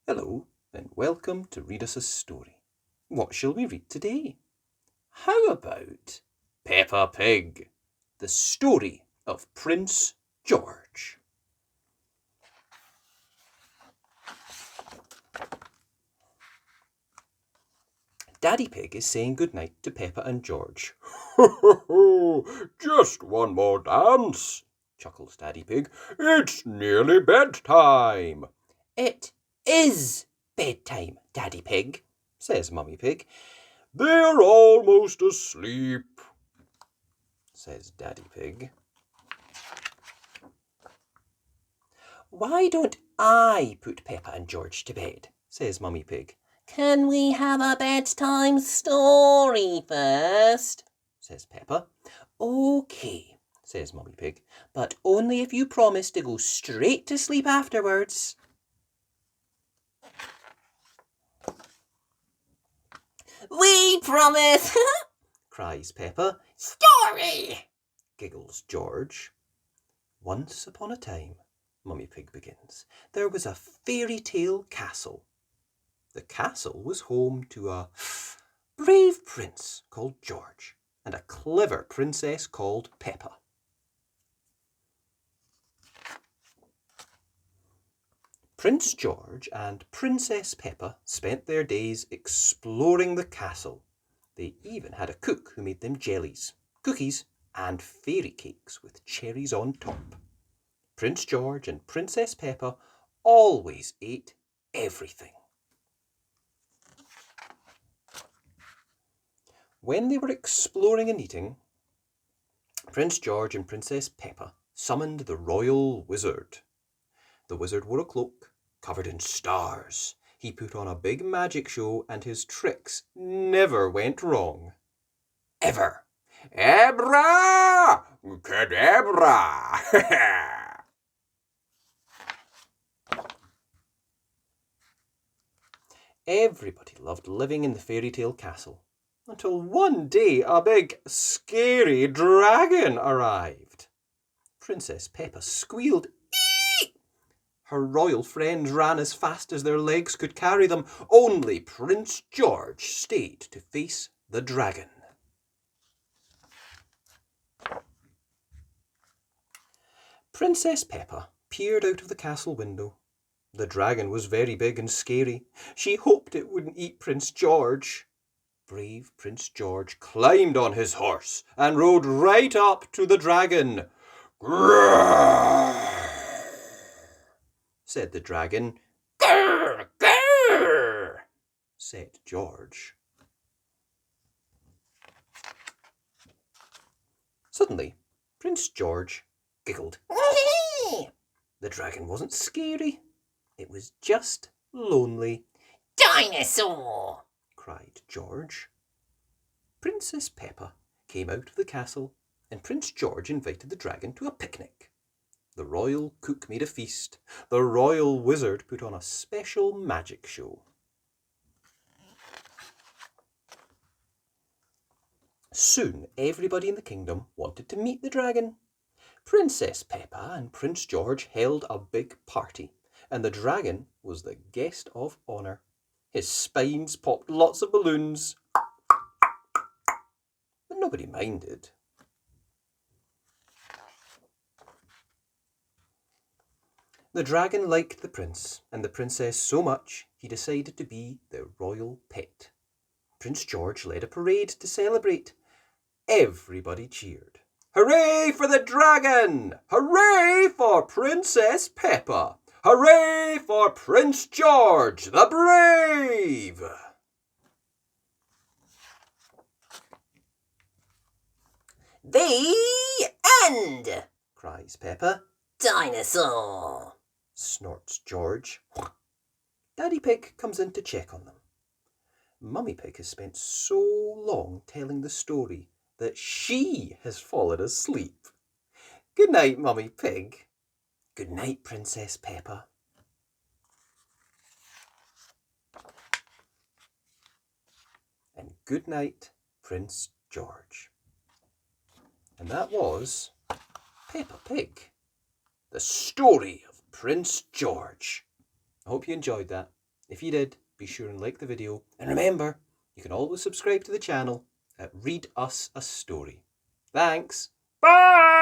Hello, and welcome to Read Us a Story. What shall we read today? How about Peppa Pig, the story of Prince George? Daddy Pig is saying goodnight to Peppa and George. Ho, ho, ho! Just one more dance, chuckles Daddy Pig. It's nearly bedtime. It is bedtime, Daddy Pig, says Mummy Pig. They're almost asleep, says Daddy Pig. Why don't I put Peppa and George to bed, says Mummy Pig. Can we have a bedtime story first? says Peppa. OK, says Mummy Pig, but only if you promise to go straight to sleep afterwards. We promise, cries Peppa. Story, giggles George. Once upon a time, Mummy Pig begins, there was a fairy tale castle. The castle was home to a brave prince called George and a clever princess called Peppa. Prince George and Princess Peppa spent their days exploring the castle. They even had a cook who made them jellies, cookies, and fairy cakes with cherries on top. Prince George and Princess Peppa always ate everything. When they were exploring and eating, Prince George and Princess Peppa summoned the royal wizard. The wizard wore a cloak covered in stars. He put on a big magic show and his tricks never went wrong. Ever. Abra! Cadabra! Everybody loved living in the fairy tale castle. Until one day a big, scary dragon arrived. Princess Peppa squealed, "Eek!" Her royal friends ran as fast as their legs could carry them. Only Prince George stayed to face the dragon. Princess Peppa peered out of the castle window. The dragon was very big and scary. She hoped it wouldn't eat Prince George. Brave Prince George climbed on his horse and rode right up to the dragon. Grrr! said the dragon. Grrr, grrr, said George. Suddenly, Prince George giggled. The dragon wasn't scary. It was just lonely. Dinosaur, cried George. Princess Peppa came out of the castle and Prince George invited the dragon to a picnic. The royal cook made a feast. The royal wizard put on a special magic show. Soon everybody in the kingdom wanted to meet the dragon. Princess Peppa and Prince George held a big party, and the dragon was the guest of honour. His spines popped lots of balloons, but nobody minded. The dragon liked the prince and the princess so much he decided to be their royal pet. Prince George led a parade to celebrate. Everybody cheered. Hooray for the dragon! Hooray for Princess Peppa! Hooray for Prince George the Brave! the end, cries Peppa. Dinosaur, snorts George. Daddy Pig comes in to check on them. Mummy Pig has spent so long telling the story that she has fallen asleep. Good night, Mummy Pig. Good night, Princess Peppa. And good night, Prince George. And that was Peppa Pig, the story of Prince George. I hope you enjoyed that. If you did, be sure and like the video. And remember, you can always subscribe to the channel at Read Us a Story. Thanks. Bye!